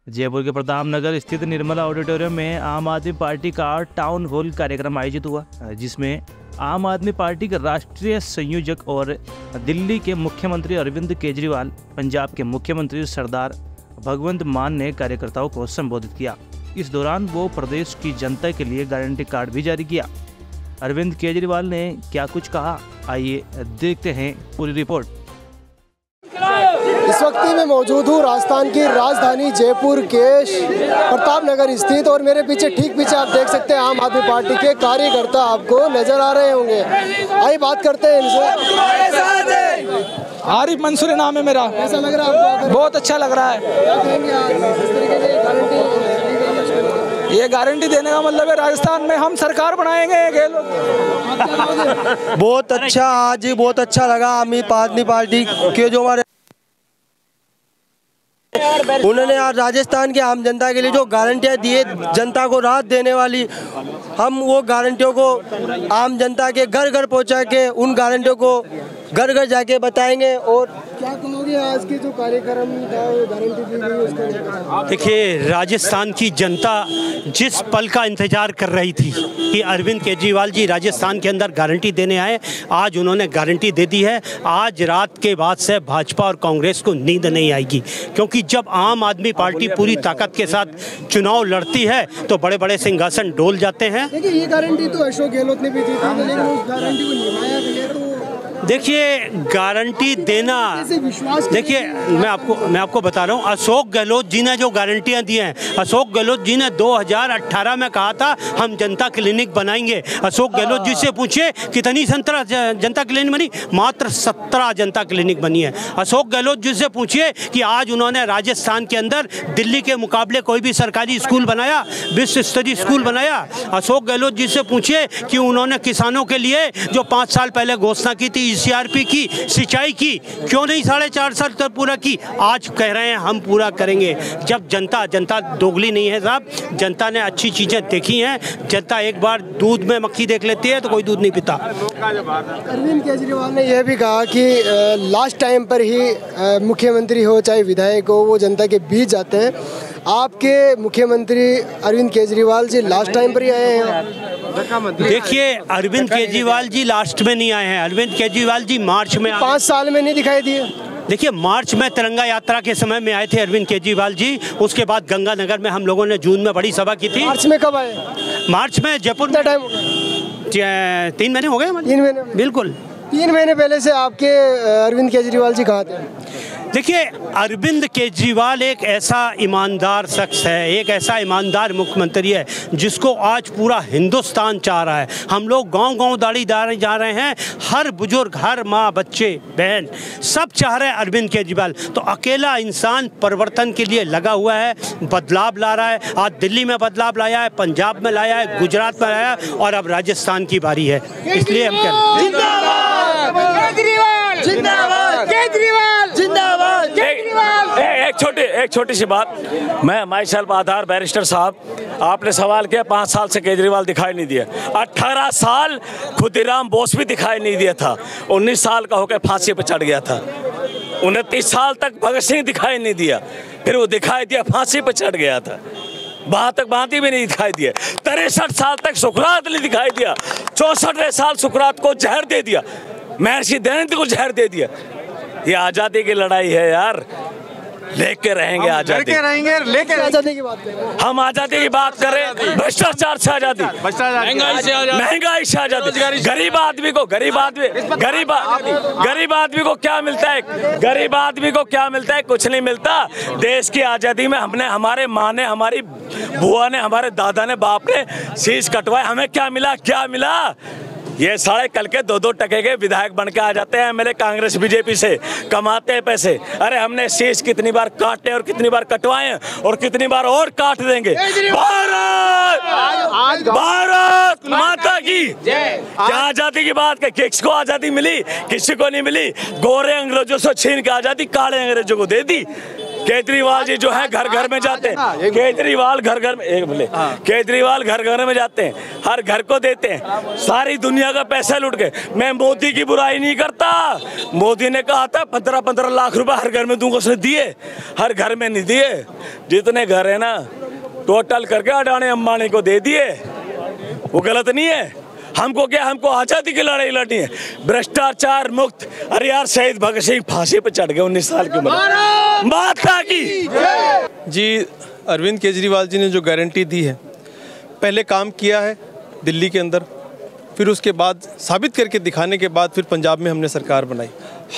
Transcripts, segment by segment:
जयपुर के प्रताप नगर स्थित निर्मला ऑडिटोरियम में आम आदमी पार्टी का टाउन हॉल कार्यक्रम आयोजित हुआ, जिसमें आम आदमी पार्टी के राष्ट्रीय संयोजक और दिल्ली के मुख्यमंत्री अरविंद केजरीवाल, पंजाब के मुख्यमंत्री सरदार भगवंत मान ने कार्यकर्ताओं को संबोधित किया। इस दौरान वो प्रदेश की जनता के लिए गारंटी कार्ड भी जारी किया। अरविंद केजरीवाल ने क्या कुछ कहा, आइए देखते हैं पूरी रिपोर्ट। इस वक्त मैं मौजूद हूँ राजस्थान की राजधानी जयपुर के प्रताप नगर स्थित, और मेरे पीछे ठीक पीछे आप देख सकते हैं आम आदमी पार्टी के कार्यकर्ता आपको नजर आ रहे होंगे। आइए बात करते हैं इनसे। आरिफ मंसूरी नाम है मेरा। कैसा लग रहा है आपको? बहुत अच्छा लग रहा है। क्या कहेंगे आज इस तरीके से गारंटी? ये गारंटी देने का मतलब है राजस्थान में हम सरकार बनाएंगे। बहुत अच्छा, आज बहुत अच्छा लगा आम आदमी पार्टी के जो हमारे उन्होंने आज राजस्थान के आम जनता के लिए जो गारंटियां दी है, जनता को राहत देने वाली, हम वो गारंटियों को आम जनता के घर घर पहुंचा के उन गारंटियों को घर घर जाके बताएंगे। और क्या कहोगे आज के जो कार्यक्रम का गारंटी दी गई उसका? देखिए, राजस्थान की जनता जिस पल का इंतजार कर रही थी कि अरविंद केजरीवाल जी राजस्थान के अंदर गारंटी देने आए, आज उन्होंने गारंटी दे दी है। आज रात के बाद से भाजपा और कांग्रेस को नींद नहीं आएगी, क्योंकि जब आम आदमी पार्टी पूरी ताकत के साथ चुनाव लड़ती है तो बड़े बड़े सिंहासन डोल जाते हैं। देखिए, ये गारंटी तो अशोक गहलोत ने भी दी थी, लेकिन उस गारंटी को निभाया गया। तो देखिए, गारंटी देना, देखिए मैं आपको बता रहा हूँ, अशोक गहलोत जी ने जो गारंटियाँ दी हैं, अशोक गहलोत जी ने 2018 में कहा था हम जनता क्लिनिक बनाएंगे। अशोक गहलोत जी से पूछिए कितनी जनता क्लिनिक बनी, मात्र 17 जनता क्लिनिक बनी है। अशोक गहलोत जी से पूछिए कि आज उन्होंने राजस्थान के अंदर दिल्ली के मुकाबले कोई भी सरकारी स्कूल बनाया, विश्व स्तरीय स्कूल बनाया। अशोक गहलोत जी से पूछिए कि उन्होंने किसानों के लिए जो 5 साल पहले घोषणा की थी सीआरपी की, सिंचाई की, क्यों नहीं 4.5 साल तक पूरा की? आज कह रहे हैं हम पूरा करेंगे। जब जनता दोगली नहीं है साहब, जनता ने अच्छी चीज़ें देखी हैं। जनता एक बार दूध में मक्खी देख लेती है तो कोई दूध नहीं पीता। अरविंद केजरीवाल ने यह भी कहा कि लास्ट टाइम पर ही मुख्यमंत्री हो चाहे विधायक हो, वो जनता के बीच जाते हैं। आपके मुख्यमंत्री अरविंद केजरीवाल जी लास्ट टाइम पर ही आए हैं। देखिए, अरविंद केजरीवाल जी लास्ट में नहीं आए हैं। अरविंद केजरीवाल जी मार्च में 5 साल में नहीं दिखाई दिए। देखिए, मार्च में तिरंगा यात्रा के समय में आए थे अरविंद केजरीवाल जी। उसके बाद गंगानगर में हम लोगों ने जून में बड़ी सभा की थी। मार्च में कब आए? मार्च में जयपुर में 3 महीने हो गए। 3 महीने बिल्कुल। 3 महीने पहले से आपके अरविंद केजरीवाल जी कहाँ थे? देखिए, अरविंद केजरीवाल एक ऐसा ईमानदार शख्स है, एक ऐसा ईमानदार मुख्यमंत्री है जिसको आज पूरा हिंदुस्तान चाह रहा है। हम लोग गांव-गांव दाढ़ी जा रहे हैं, हर बुजुर्ग, हर माँ, बच्चे, बहन सब चाह रहे हैं अरविंद केजरीवाल। तो अकेला इंसान परिवर्तन के लिए लगा हुआ है, बदलाव ला रहा है। आज दिल्ली में बदलाव लाया है, पंजाब में लाया है, गुजरात में लाया है, और अब राजस्थान की बारी है। इसलिए हम कह रहे हैं एक छोटी सी बात। मैं माई सेल्फ आधार बैरिस्टर साहब, आपने सवाल किया 5 साल से केजरीवाल दिखाई नहीं दिया। 18 साल खुदीराम बोस भी दिखाई नहीं दिया था। 19 साल का होकर फांसी पर चढ़ गया था। 29 साल तक भगत सिंह दिखाई नहीं दिया, फिर वो दिखाई दिया, फांसी पर चढ़ गया था। वहाँ तक बांधी भी नहीं दिखाई दिया। 63 साल तक सुकरात नहीं दिखाई दिया। 64वें साल सुकरात को जहर दे दिया, महर्षि दयानंद को जहर दे दिया। ये आज़ादी की लड़ाई है यार, लेके रहेंगे आज़ादी, लेके आज़ादी की बात करें। हम आज़ादी की बात करें, भ्रष्टाचार से आज़ादी, महंगाई से आज़ादी। गरीब आदमी को क्या मिलता है? गरीब आदमी को क्या मिलता है? कुछ नहीं मिलता। देश की आज़ादी में हमने, हमारे माँ ने, हमारी बुआ ने, हमारे दादा ने, बाप ने शीश कटवाए। हमें क्या मिला? क्या मिला? ये साढ़े कल के 2-2 टके के विधायक बन के आ जाते हैं एमएलए कांग्रेस बीजेपी से, कमाते हैं पैसे। अरे हमने शीश कितनी बार काटे और कितनी बार कटवाए और कितनी बार और काट देंगे। भारत माता की क्या आजादी की बात है? किसको आजादी मिली? किसी को नहीं मिली। गोरे अंग्रेजों से छीन के आजादी काले अंग्रेजों को दे दी। केजरीवाल जी जो है घर घर में जाते हैं, केजरीवाल घर घर में, एक मिनट, केजरीवाल घर घर में जाते हैं, हर घर को देते हैं, सारी दुनिया का पैसा लूट के। मैं मोदी की बुराई नहीं करता, मोदी ने कहा था 15-15 लाख रुपए हर घर में दूंगा, उसने दिए? हर घर में नहीं दिए, जितने घर है ना टोटल करके अडानी अंबानी को दे दिए। वो गलत नहीं है? हमको क्या, हमको आज़ादी की लड़ाई लड़नी है, भ्रष्टाचार मुक्त। अरे यार शहीद भगत सिंह फांसी पे चढ़ गए 19 साल की उम्र, माता की जी। अरविंद केजरीवाल जी ने जो गारंटी दी है, पहले काम किया है दिल्ली के अंदर, फिर उसके बाद साबित करके दिखाने के बाद फिर पंजाब में हमने सरकार बनाई।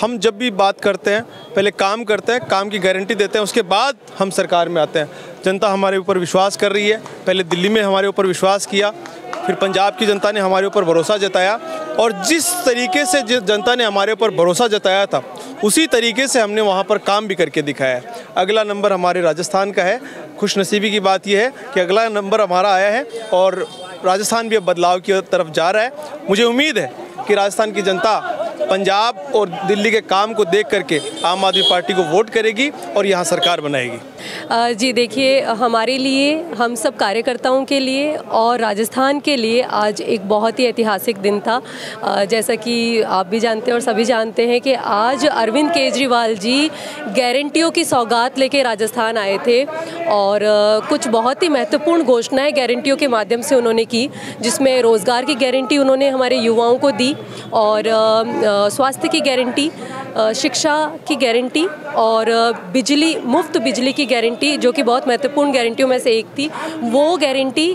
हम जब भी बात करते हैं पहले काम करते हैं, काम की गारंटी देते हैं, उसके बाद हम सरकार में आते हैं। जनता हमारे ऊपर विश्वास कर रही है, पहले दिल्ली में हमारे ऊपर विश्वास किया, फिर पंजाब की जनता ने हमारे ऊपर भरोसा जताया, और जिस तरीके से जनता ने हमारे ऊपर भरोसा जताया था उसी तरीके से हमने वहाँ पर काम भी करके दिखाया है। अगला नंबर हमारे राजस्थान का है। खुशनसीबी की बात यह है कि अगला नंबर हमारा आया है और राजस्थान भी अब बदलाव की तरफ जा रहा है। मुझे उम्मीद है कि राजस्थान की जनता पंजाब और दिल्ली के काम को देख करके आम आदमी पार्टी को वोट करेगी और यहाँ सरकार बनाएगी। जी देखिए, हमारे लिए, हम सब कार्यकर्ताओं के लिए और राजस्थान के लिए आज एक बहुत ही ऐतिहासिक दिन था। जैसा कि आप भी जानते हैं और सभी जानते हैं कि आज अरविंद केजरीवाल जी गारंटियों की सौगात लेके राजस्थान आए थे और कुछ बहुत ही महत्वपूर्ण घोषणाएं गारंटियों के माध्यम से उन्होंने की, जिसमें रोज़गार की गारंटी उन्होंने हमारे युवाओं को दी और स्वास्थ्य की गारंटी, शिक्षा की गारंटी और बिजली, मुफ्त बिजली की गारंटी, जो कि बहुत महत्वपूर्ण गारंटियों में से एक थी। वो गारंटी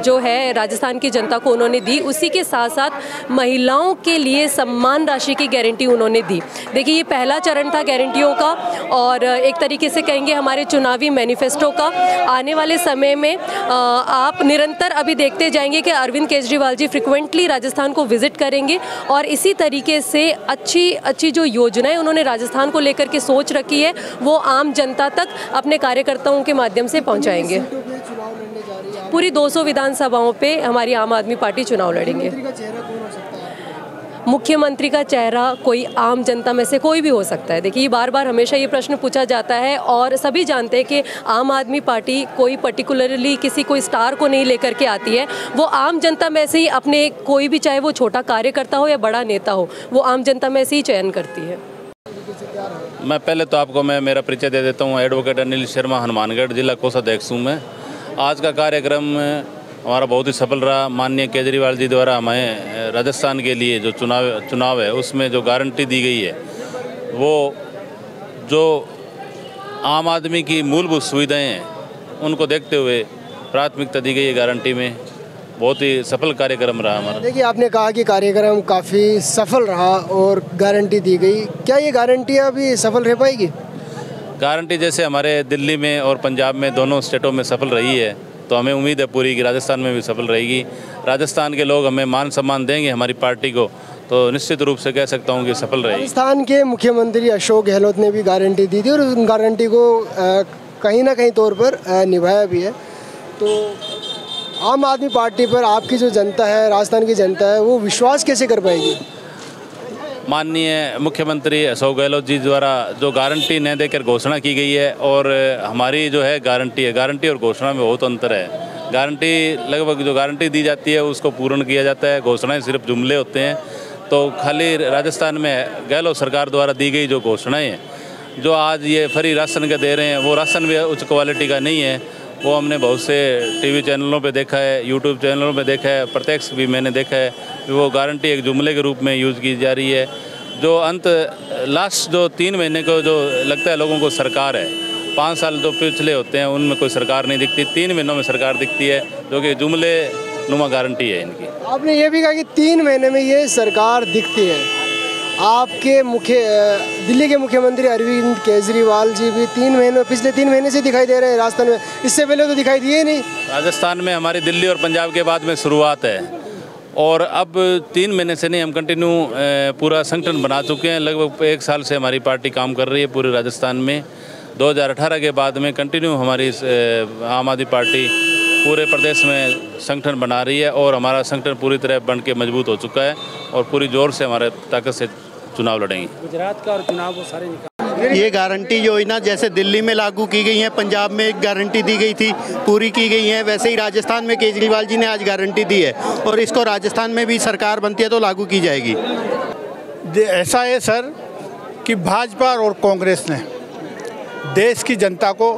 जो है राजस्थान की जनता को उन्होंने दी। उसी के साथ साथ महिलाओं के लिए सम्मान राशि की गारंटी उन्होंने दी। देखिए, ये पहला चरण था गारंटियों का और एक तरीके से कहेंगे हमारे चुनावी मैनिफेस्टो का। आने वाले समय में आप निरंतर अभी देखते जाएंगे कि अरविंद केजरीवाल जी फ्रिक्वेंटली राजस्थान को विजिट करेंगे और इसी तरीके से अच्छी जो योजनाएं उन्होंने राजस्थान को लेकर के सोच रखी है वो आम जनता तक अपने कार्यकर्ताओं के माध्यम से पहुंचाएंगे। पूरी 200 विधानसभाओं पे हमारी आम आदमी पार्टी चुनाव लड़ेंगे। मुख्यमंत्री का चेहरा कोई आम जनता में से कोई भी हो सकता है। देखिए, बार बार हमेशा ये प्रश्न पूछा जाता है और सभी जानते हैं कि आम आदमी पार्टी कोई पर्टिकुलरली किसी कोई स्टार को नहीं लेकर के आती है। वो आम जनता में से ही अपने, कोई भी, चाहे वो छोटा कार्यकर्ता हो या बड़ा नेता हो, वो आम जनता में से ही चयन करती है। मैं पहले तो आपको मेरा परिचय दे देता हूँ। एडवोकेट अनिल शर्मा, हनुमानगढ़ जिला कोषाध्यक्ष हूँ मैं। आज का कार्यक्रम हमारा बहुत ही सफल रहा। माननीय केजरीवाल जी द्वारा हमें राजस्थान के लिए जो चुनाव है उसमें जो गारंटी दी गई है, वो जो आम आदमी की मूलभूत सुविधाएं हैं उनको देखते हुए प्राथमिकता दी गई है गारंटी में। बहुत ही सफल कार्यक्रम रहा हमारा। देखिए, आपने कहा कि कार्यक्रम काफ़ी सफल रहा और गारंटी दी गई। क्या ये गारंटियाँ भी सफल रह पाएगी? गारंटी जैसे हमारे दिल्ली में और पंजाब में दोनों स्टेटों में सफल रही है, तो हमें उम्मीद है पूरी कि राजस्थान में भी सफल रहेगी। राजस्थान के लोग हमें मान सम्मान देंगे हमारी पार्टी को, तो निश्चित रूप से कह सकता हूँ कि सफल रहेगी। राजस्थान के मुख्यमंत्री अशोक गहलोत ने भी गारंटी दी थी और उन गारंटी को कहीं ना कहीं तौर पर निभाया भी है। तो आम आदमी पार्टी पर आपकी जो जनता है, राजस्थान की जनता है, वो विश्वास कैसे कर पाएगी? माननीय मुख्यमंत्री अशोक गहलोत जी द्वारा जो गारंटी न देकर घोषणा की गई है और हमारी जो है गारंटी है, गारंटी और घोषणा में बहुत अंतर है। गारंटी लगभग जो गारंटी दी जाती है उसको पूर्ण किया जाता है, घोषणाएं सिर्फ जुमले होते हैं। तो खाली राजस्थान में गहलोत सरकार द्वारा दी गई जो घोषणाएँ हैं, जो आज ये फ्री राशन का दे रहे हैं, वो राशन भी उच्च क्वालिटी का नहीं है। वो हमने बहुत से टीवी चैनलों पे देखा है, यूट्यूब चैनलों पे देखा है, प्रत्यक्ष भी मैंने देखा है कि वो गारंटी एक जुमले के रूप में यूज़ की जा रही है। जो लास्ट जो 3 महीने को जो लगता है लोगों को सरकार है, 5 साल जो पिछले होते हैं उनमें कोई सरकार नहीं दिखती, 3 महीनों में सरकार दिखती है, जो कि जुमले नुमा गारंटी है इनकी। आपने ये भी कहा कि 3 महीने में ये सरकार दिखती है। आपके दिल्ली के मुख्यमंत्री अरविंद केजरीवाल जी भी पिछले 3 महीने से दिखाई दे रहे हैं राजस्थान में, इससे पहले तो दिखाई दिए नहीं। राजस्थान में हमारी दिल्ली और पंजाब के बाद में शुरुआत है और अब 3 महीने से नहीं, हम कंटिन्यू पूरा संगठन बना चुके हैं। लगभग 1 साल से हमारी पार्टी काम कर रही है पूरे राजस्थान में। 2018 के बाद में कंटिन्यू हमारी आम आदमी पार्टी पूरे प्रदेश में संगठन बना रही है और हमारा संगठन पूरी तरह बन के मजबूत हो चुका है और पूरी जोर से हमारे ताकत से चुनाव लड़ेंगे। गुजरात का और चुनाव वो सारे ये गारंटी योजना जैसे दिल्ली में लागू की गई है, पंजाब में एक गारंटी दी गई थी, पूरी की गई है, वैसे ही राजस्थान में केजरीवाल जी ने आज गारंटी दी है और इसको राजस्थान में भी सरकार बनती है तो लागू की जाएगी। ऐसा है सर कि भाजपा और कांग्रेस ने देश की जनता को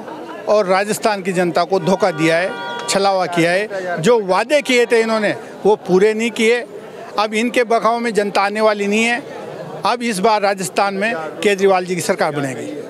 और राजस्थान की जनता को धोखा दिया है, छलावा किया है। जो वादे किए थे इन्होंने वो पूरे नहीं किए। अब इनके बगाव में जनता आने वाली नहीं है। अब इस बार राजस्थान में केजरीवाल जी की सरकार बनेगी।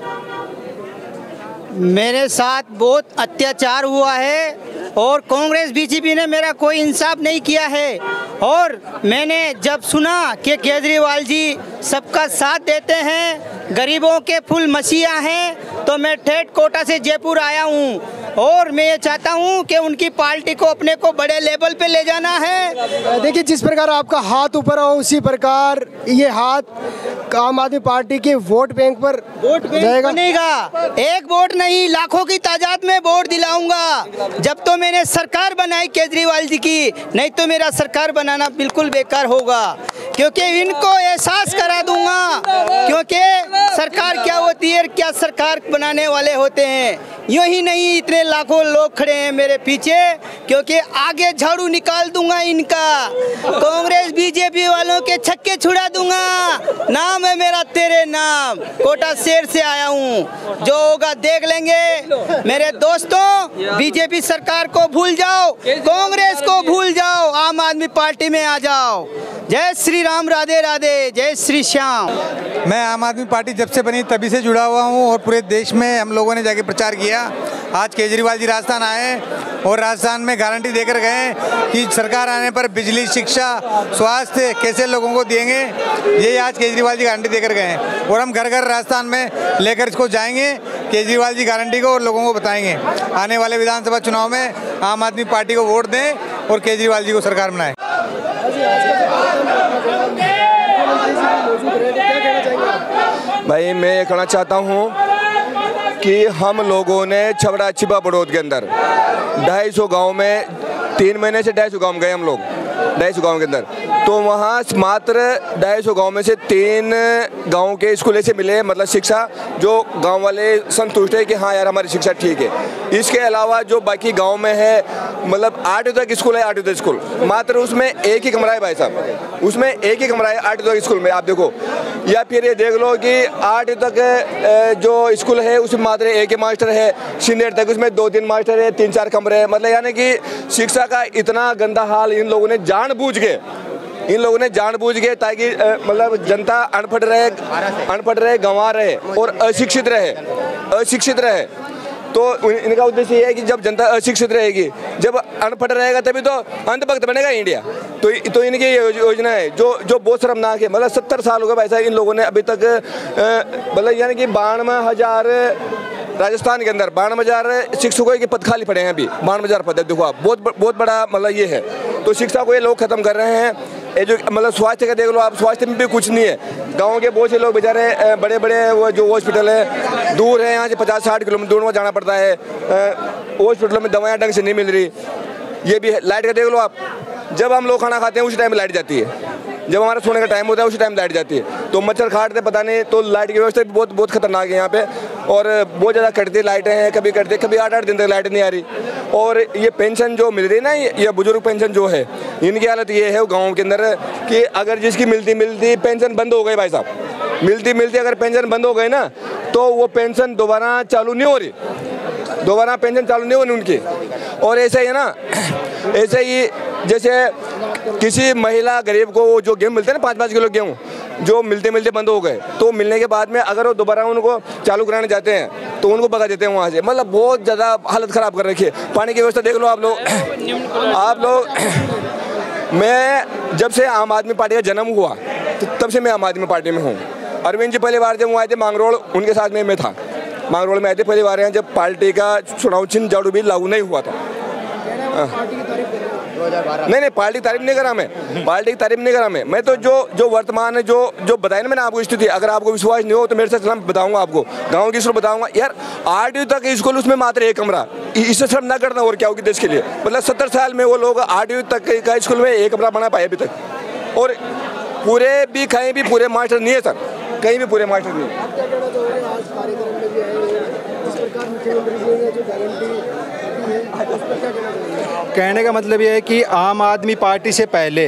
मेरे साथ बहुत अत्याचार हुआ है और कांग्रेस बीजेपी ने मेरा कोई इंसाफ नहीं किया है। और मैंने जब सुना कि केजरीवाल जी सबका साथ देते हैं, गरीबों के फुल मसीहा हैं, तो मैं ठेठ कोटा से जयपुर आया हूँ और मैं ये चाहता हूँ कि उनकी पार्टी को अपने को बड़े लेवल पे ले जाना है। देखिए, जिस प्रकार आपका हाथ ऊपर हो उसी प्रकार ये हाथ आम आदमी पार्टी के वोट बैंक पर जाएगा। बनेगा। एक वोट नहीं, लाखों की तादाद में वोट दिलाऊंगा। जब तो मैंने सरकार बनाई केजरीवाल जी की, नहीं तो मेरा सरकार बनाना बिल्कुल बेकार होगा, क्योंकि इनको एहसास करा दूंगा क्योंकि सरकार क्या होती है, क्या सरकार बनाने वाले होते हैं। यूं ही नहीं, इतने लाखों लोग खड़े हैं मेरे पीछे, क्योंकि आगे झाड़ू निकाल दूंगा इनका। कांग्रेस बीजेपी वालों के छक्के छुड़ा दूंगा। नाम है मेरा तेरे नाम, कोटा शहर से आया हूँ, जो होगा देख लेंगे। मेरे दोस्तों, बीजेपी सरकार को भूल जाओ, कांग्रेस को भूल जाओ, आम आदमी पार्टी में आ जाओ। जय श्री राम, राधे राधे, जय श्री श्याम। मैं आम आदमी पार्टी जब से बनी तभी से जुड़ा हुआ हूँ और पूरे देश में हम लोगों ने जाके प्रचार किया। आज केजरीवाल जी राजस्थान आए और राजस्थान में गारंटी देकर गए कि सरकार आने पर बिजली, शिक्षा, स्वास्थ्य कैसे लोगों को देंगे। ये आज केजरीवाल जी गारंटी देकर गए हैं और हम घर घर राजस्थान में लेकर इसको जाएंगे, केजरीवाल जी गारंटी को, और लोगों को बताएंगे आने वाले विधानसभा चुनाव में आम आदमी पार्टी को वोट दें और केजरीवाल जी को सरकार बनाएं। भाई, मैं ये कहना चाहता हूँ कि हम लोगों ने छबड़ा छिपा बड़ौद के अंदर 250 गांव में 3 महीने से 250 गांव गए हम लोग, 250 गांव के अंदर। तो वहाँ मात्र 250 गांव में से 3 गांव के स्कूल ऐसे मिले, मतलब शिक्षा जो गांव वाले संतुष्ट है कि हाँ यार हमारी शिक्षा ठीक है। इसके अलावा जो बाकी गांव में है, मतलब 8वीं तक स्कूल है, 8वीं तक स्कूल, मात्र उसमें एक ही कमरा है भाई साहब, उसमें एक ही कमरा है 8वीं तक स्कूल में, आप देखो। या फिर ये देख लो कि 8वीं तक जो स्कूल है उसमें मात्र एक ही मास्टर है, सीनियर तक उसमें 2-3 मास्टर है, 3-4 कमरे हैं। मतलब यानी कि शिक्षा का इतना गंदा हाल इन लोगों ने जानबूझ के ताकि मतलब जनता अनपढ़ रहे, गंवा रहे और अशिक्षित रहे। तो इनका उद्देश्य ये है कि जब जनता अशिक्षित रहेगी, जब अनपढ़ रहेगा, तभी तो अंधभक्त बनेगा इंडिया। तो इनकी ये योजना है जो बहुत शर्मनाक है। मतलब 70 साल हो गए भाई साहब इन लोगों ने अभी तक, मतलब यानी कि 92,000 राजस्थान के अंदर 92,000 शिक्षकों के पद खाली पड़े हैं अभी, 92,000 पद है। देखो आप, बहुत बड़ा मतलब ये है। तो शिक्षा को ये लोग खत्म कर रहे हैं। ये जो मतलब स्वास्थ्य का देख लो आप, स्वास्थ्य में भी कुछ नहीं है। गांव के बहुत से लोग बेचारे बड़े वो जो हॉस्पिटल है दूर है, यहाँ से 50-60 किलोमीटर दूर में जाना पड़ता है। हॉस्पिटलों में दवाएं ढंग से नहीं मिल रही। ये भी है। लाइट का देख लो आप, जब हम लोग खाना खाते हैं उसी टाइम लाइट जाती है, जब हमारा सोने का टाइम होता है उसी टाइम लाइट जाती है। तो मच्छर काटते पता नहीं। तो लाइट की व्यवस्था भी बहुत खतरनाक है यहाँ पे, और बहुत ज़्यादा कटती लाइटें हैं। कभी 8-8 दिन तक लाइट नहीं आ रही। और ये पेंशन जो मिल रही है ना, ये बुजुर्ग पेंशन जो है, इनकी हालत ये है गाँव के अंदर कि अगर जिसकी मिलती पेंशन बंद हो गई भाई साहब, मिलती अगर पेंशन बंद हो गई ना, तो वो पेंशन दोबारा चालू नहीं हो रही, दोबारा पेंशन चालू नहीं होनी उनकी। और ऐसे ही है ना, ऐसे ही जैसे किसी महिला गरीब को जो गेहूँ मिलते हैं ना, 5-5 किलो गेहूँ, जो मिलते बंद हो गए, तो मिलने के बाद में अगर वो दोबारा उनको चालू कराने जाते हैं तो उनको भगा देते हैं वहाँ से। मतलब बहुत ज़्यादा हालत ख़राब कर रखी है। पानी की व्यवस्था देख लो आप लोग। मैं जब से आम आदमी पार्टी का जन्म हुआ तो तब से मैं आम आदमी पार्टी में हूँ। अरविंद जी पहली बार जब वो आए थे मांगरोल, उनके साथ में मैं था, मांगरोल में आए थे पहली बार यहाँ, जब पार्टी का चुनाव चिन्ह झाड़ू भी लागू नहीं हुआ था। नहीं, पार्टी की तारीफ नहीं करा मैं तो जो वर्तमान है, जो बताया ना मैंने आपको स्थिति, अगर आपको विश्वास नहीं हो तो मेरे से शर्म बताऊंगा आपको, गांव की स्कूल बताऊंगा यार। 8वीं तक स्कूल, उसमें मात्र एक कमरा, इससे शर्म ना करना और क्या होगी देश के लिए। मतलब 70 साल में वो लोग 8वीं तक का स्कूल में एक कमरा बना पाए अभी तक, और पूरे भी कहीं भी पूरे मास्टर नहीं है सर। कहीं भी पूरे मास्टर नहीं। आप क्या कहना चाहोगे, आज कार्यक्रम में भी आए हैं, जिस प्रकार मुख्यमंत्री जी ने जो गारंटी दी है उस पर क्या कहना चाहोगे? कहने का मतलब यह है कि आम आदमी पार्टी से पहले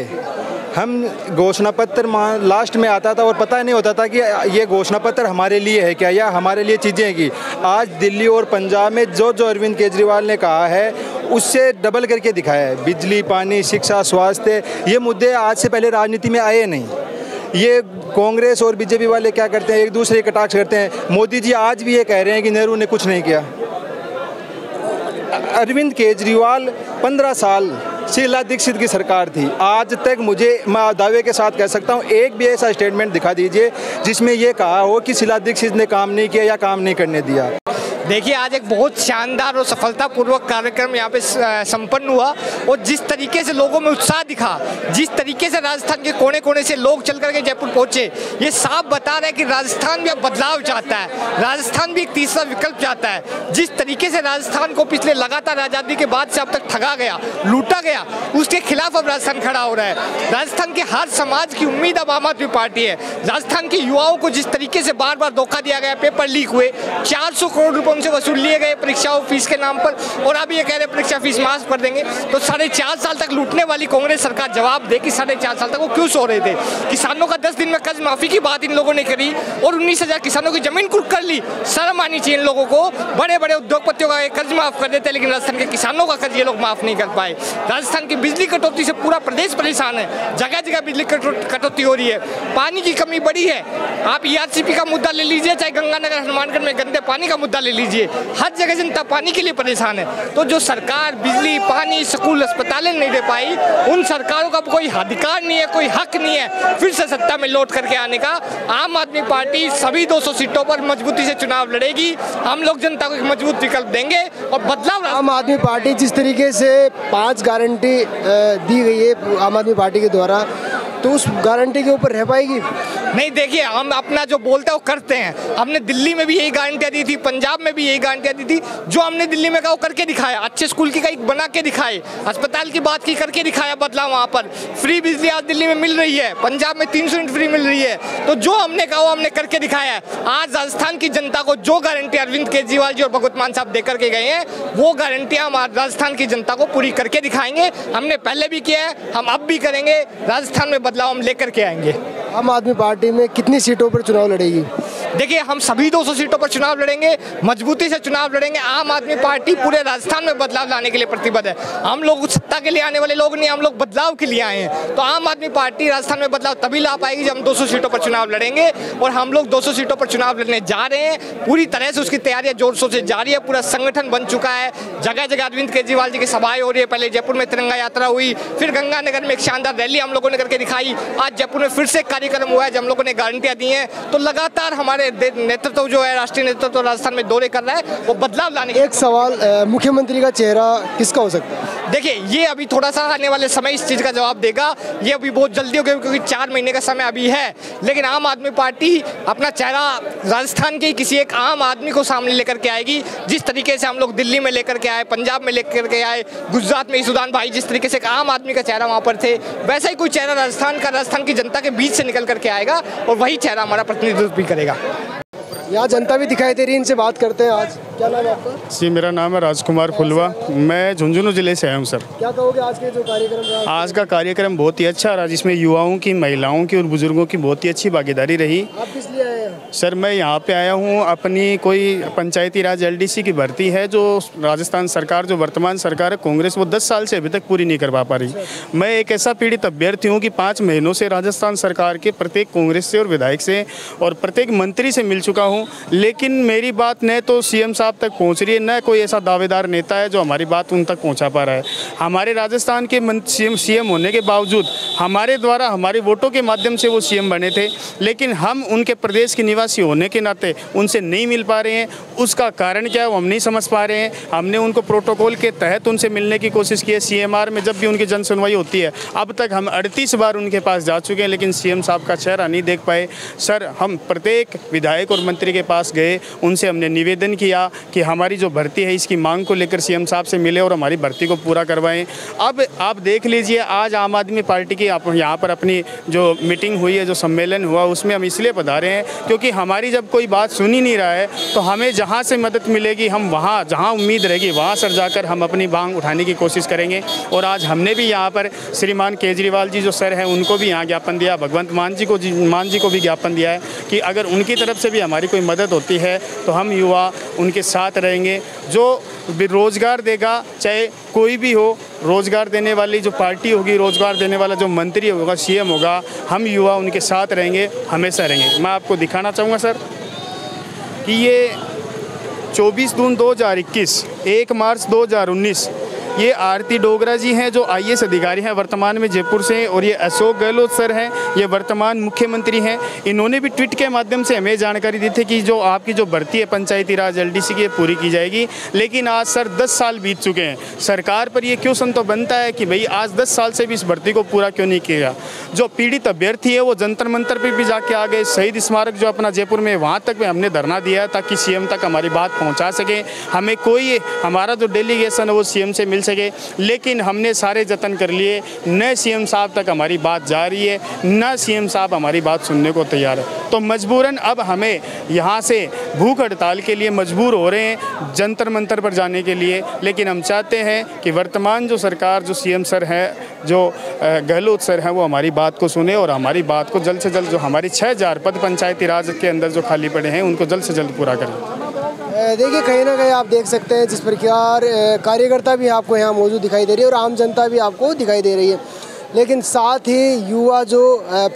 हम घोषणा पत्र लास्ट में आता था और पता नहीं होता था कि ये घोषणा पत्र हमारे लिए है क्या या हमारे लिए चीज़ें हैं कि आज दिल्ली और पंजाब में जो अरविंद केजरीवाल ने कहा है उससे डबल करके दिखाया है। बिजली, पानी, शिक्षा, स्वास्थ्य, ये मुद्दे आज से पहले राजनीति में आए नहीं। ये कांग्रेस और बीजेपी वाले क्या करते हैं, एक दूसरे के कटाक्ष करते हैं। मोदी जी आज भी ये कह रहे हैं कि नेहरू ने कुछ नहीं किया। अरविंद केजरीवाल 15 साल शीला दीक्षित की सरकार थी, आज तक मैं दावे के साथ कह सकता हूँ एक भी ऐसा स्टेटमेंट दिखा दीजिए जिसमें ये कहा हो कि शीला दीक्षित ने काम नहीं किया या काम नहीं करने दिया। देखिए, आज एक बहुत शानदार और सफलतापूर्वक कार्यक्रम यहाँ पे संपन्न हुआ और जिस तरीके से लोगों में उत्साह दिखा, जिस तरीके से राजस्थान के कोने कोने से लोग चल करके जयपुर पहुंचे, ये साफ बता रहा है कि राजस्थान भी अब बदलाव चाहता है, राजस्थान भी एक तीसरा विकल्प चाहता है। जिस तरीके से राजस्थान को पिछले लगातार आज़ादी के बाद से अब तक ठगा गया, लूटा गया, उसके खिलाफ अब राजस्थान खड़ा हो रहा है। राजस्थान के हर समाज की उम्मीद अब आम आदमी पार्टी है। राजस्थान के युवाओं को जिस तरीके से बार बार धोखा दिया गया, पेपर लीक हुए, 400 करोड़ रुपए उनसे वसूल लिए गए परीक्षाओं फीस के नाम पर, और अब ये कह रहे परीक्षा फीस माफ कर देंगे। तो 4.5 साल तक लूटने वाली कांग्रेस सरकार जवाब दे कि 4.5 साल तक वो क्यों सो रहे थे। किसानों का 10 दिन में कर्ज माफी की बात इन लोगों ने करी और 19,000 किसानों की जमीन कुर्क कर ली। शर्म आनी चाहिए इन लोगों को। बड़े बड़े उद्योगपतियों का कर्ज माफ कर देते, लेकिन राजस्थान के किसानों का कर्ज ये लोग माफ नहीं कर पाए। राजस्थान की बिजली कटौती से पूरा प्रदेश परेशान है, जगह जगह बिजली कटौती हो रही है, पानी की कमी बड़ी है। आप ERCP का मुद्दा ले लीजिए, चाहे गंगानगर हनुमानगढ़ में गंदे पानी का मुद्दा ले लीजिए, हर जगह जनता पानी के लिए परेशान है। तो जो सरकार बिजली, पानी, स्कूल, अस्पतालें नहीं दे पाई, उन सरकारों का कोई अधिकार नहीं है, कोई हक नहीं है फिर से सत्ता में लौट करके आने का। आम आदमी पार्टी सभी 200 सीटों पर मजबूती से चुनाव लड़ेगी। हम लोग जनता को एक मजबूत विकल्प देंगे और बदलाव। आम आदमी पार्टी जिस तरीके से 5 गारंटी दी गई है आम आदमी पार्टी के द्वारा, तो उस गारंटी के ऊपर रह पाएगी? नहीं, देखिए, हम अपना जो बोलते हैं वो करते हैं। हमने दिल्ली में भी यही गारंटियां दी थी, पंजाब में भी यही गारंटियां दी थी। जो हमने दिल्ली में कहा वो करके दिखाया, अच्छे स्कूल की कहीं बना के दिखाए, अस्पताल की बात की करके दिखाया, बदला वहाँ पर। फ्री बिजली आज दिल्ली में मिल रही है, पंजाब में 300 यूनिट फ्री मिल रही है। तो जो हमने कहा वो हमने करके दिखाया है। आज राजस्थान की जनता को जो गारंटी अरविंद केजरीवाल जी और भगवत मान साहब देकर के गए हैं, वो गारंटियां हम राजस्थान की जनता को पूरी करके दिखाएंगे। हमने पहले भी किया है, हम अब भी करेंगे। राजस्थान में बदलाव हम लेकर के आएंगे। आम आदमी पार्टी में कितनी सीटों पर चुनाव लड़ेगी? देखिए, हम सभी 200 सीटों पर चुनाव लड़ेंगे, मजबूती से चुनाव लड़ेंगे। आम आदमी पार्टी पूरे राजस्थान में बदलाव लाने के लिए प्रतिबद्ध है। हम लोग सत्ता के लिए आने वाले लोग नहीं, हम लोग बदलाव के लिए आए हैं। तो आम आदमी पार्टी राजस्थान में बदलाव तभी ला पाएगी जब हम 200 सीटों पर चुनाव लड़ेंगे, और हम लोग 200 सीटों पर चुनाव लड़ने जा रहे हैं। पूरी तरह से उसकी तैयारियां जोर शोर से जारी है, पूरा संगठन बन चुका है। जगह जगह अरविंद केजरीवाल जी की सभाएं हो रही है। पहले जयपुर में तिरंगा यात्रा हुई, फिर गंगानगर में एक शानदार रैली हम लोगों ने करके दिखाई। आज जयपुर में फिर से कार्यक्रम हुआ है जब हम लोगों ने गारंटियां दी हैं। तो लगातार हमारे नेतृत्व जो है, राष्ट्रीय नेतृत्व राजस्थान में दौरे कर रहा है, वो बदलाव लाने। एक सवाल, मुख्यमंत्री का चेहरा किसका हो सकता है? देखिए, ये अभी थोड़ा सा आने वाले समय इस चीज़ का जवाब देगा। ये अभी बहुत जल्दी हो गया क्योंकि 4 महीने का समय अभी है। लेकिन आम आदमी पार्टी अपना चेहरा राजस्थान के किसी एक आम आदमी को सामने लेकर के आएगी। जिस तरीके से हम लोग दिल्ली में लेकर के आए, पंजाब में लेकर के आए, गुजरात में ईसुदान भाई जिस तरीके से एक आम आदमी का चेहरा वहाँ पर थे, वैसा ही कोई चेहरा राजस्थान की जनता के बीच से निकल करके आएगा और वही चेहरा हमारा प्रतिनिधित्व भी करेगा। यहाँ जनता भी दिखाई दे रही है, इनसे बात करते हैं। आज क्या नाम है आपका? जी, मेरा नाम है राजकुमार फुलवा, मैं झुंझुनू जिले से आया हूँ सर। क्या कहोगे आज के जो कार्यक्रम रहा? आज का कार्यक्रम बहुत ही अच्छा रहा, जिसमें युवाओं की, महिलाओं की और बुजुर्गों की बहुत ही अच्छी भागीदारी रही। आप किस लिए आए हैं? सर, मैं यहाँ पे आया हूँ, अपनी कोई पंचायती राज LDC की भर्ती है जो राजस्थान सरकार, जो वर्तमान सरकार है कांग्रेस, वो 10 साल से अभी तक पूरी नहीं करवा पा रही। मैं एक ऐसा पीड़ित अभ्यर्थी हूँ कि 5 महीनों से राजस्थान सरकार के प्रत्येक कांग्रेस से और विधायक से और प्रत्येक मंत्री से मिल चुका हूँ, लेकिन मेरी बात न तो CM साहब तक पहुँच रही है, न कोई ऐसा दावेदार नेता है जो हमारी बात उन तक पहुँचा पा रहा है। हमारे राजस्थान के CM होने के बावजूद हमारे द्वारा, हमारे वोटों के माध्यम से वो CM बने थे, लेकिन हम उनके प्रदेश के निवासी आदिवासी होने के नाते उनसे नहीं मिल पा रहे हैं। उसका कारण क्या है वो हम नहीं समझ पा रहे हैं। हमने उनको प्रोटोकॉल के तहत उनसे मिलने की कोशिश की है। CMR में जब भी उनकी जन सुनवाई होती है, अब तक हम 38 बार उनके पास जा चुके हैं, लेकिन CM साहब का चेहरा नहीं देख पाए। सर, हम प्रत्येक विधायक और मंत्री के पास गए, उनसे हमने निवेदन किया कि हमारी जो भर्ती है इसकी मांग को लेकर CM साहब से मिले और हमारी भर्ती को पूरा करवाएं। अब आप देख लीजिए, आज आम आदमी पार्टी की यहाँ पर अपनी जो मीटिंग हुई है, जो सम्मेलन हुआ, उसमें हम इसलिए पधारे हैं क्योंकि हमारी जब कोई बात सुन ही नहीं रहा है तो हमें जहाँ से मदद मिलेगी हम वहाँ, जहाँ उम्मीद रहेगी वहाँ सर जाकर हम अपनी मांग उठाने की कोशिश करेंगे। और आज हमने भी यहाँ पर श्रीमान केजरीवाल जी जो सर हैं उनको भी यहाँ ज्ञापन दिया, भगवंत मान जी को भी ज्ञापन दिया है कि अगर उनकी तरफ से भी हमारी कोई मदद होती है तो हम युवा उनके साथ रहेंगे। जो रोज़गार देगा, चाहे कोई भी हो, रोज़गार देने वाली जो पार्टी होगी, रोज़गार देने वाला जो मंत्री होगा, CM होगा, हम युवा उनके साथ रहेंगे, हमेशा रहेंगे। मैं आपको दिखाना चाहूँगा सर कि ये 24 जून 2021, 1 मार्च 2019, ये आरती डोगरा जी हैं जो IAS अधिकारी हैं वर्तमान में जयपुर से, और ये अशोक गहलोत सर हैं, ये वर्तमान मुख्यमंत्री हैं। इन्होंने भी ट्वीट के माध्यम से हमें जानकारी दी थी कि जो आपकी जो भर्ती है पंचायती राज LDC की, ये पूरी की जाएगी। लेकिन आज सर 10 साल बीत चुके हैं, सरकार पर ये क्यों संतोष बनता है कि भाई आज 10 साल से भी इस भर्ती को पूरा क्यों नहीं किया। जो पीड़ित अभ्यर्थी है वो जंतर मंतर पर भी जाके आ गए, शहीद स्मारक जो अपना जयपुर में, वहाँ तक भी हमने धरना दिया ताकि CM तक हमारी बात पहुँचा सके, हमें कोई हमारा जो डेलीगेशन है वो CM से मिल सके। लेकिन हमने सारे जतन कर लिए, न CM साहब तक हमारी बात जा रही है, न CM साहब हमारी बात सुनने को तैयार है। तो मजबूरन अब हमें यहाँ से भूख हड़ताल के लिए मजबूर हो रहे हैं, जंतर मंतर पर जाने के लिए। लेकिन हम चाहते हैं कि वर्तमान जो सरकार, जो CM सर है, जो गहलोत सर हैं, वो हमारी बात को सुने और हमारी बात को जल्द से जल्द, जो हमारी 6000 पद पंचायती राज के अंदर जो खाली पड़े हैं उनको जल्द से जल्द पूरा करें। देखिए, कहीं ना कहीं आप देख सकते हैं जिस प्रकार कार्यकर्ता भी आपको यहाँ मौजूद दिखाई दे रही है और आम जनता भी आपको दिखाई दे रही है, लेकिन साथ ही युवा जो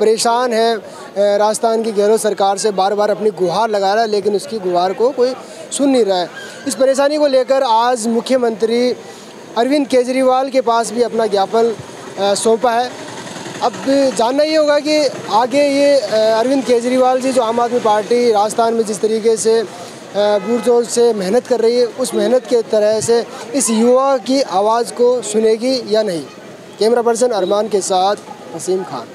परेशान है राजस्थान की गहलोत सरकार से, बार बार अपनी गुहार लगा रहा है, लेकिन उसकी गुहार को कोई सुन नहीं रहा है। इस परेशानी को लेकर आज मुख्यमंत्री अरविंद केजरीवाल के पास भी अपना ज्ञापन सौंपा है। अब जानना ये होगा कि आगे ये अरविंद केजरीवाल जी, जो आम आदमी पार्टी राजस्थान में जिस तरीके से बुरजोर से मेहनत कर रही है, उस मेहनत के तरह से इस युवा की आवाज़ को सुनेगी या नहीं। कैमरा पर्सन अरमान के साथ वसीम खान।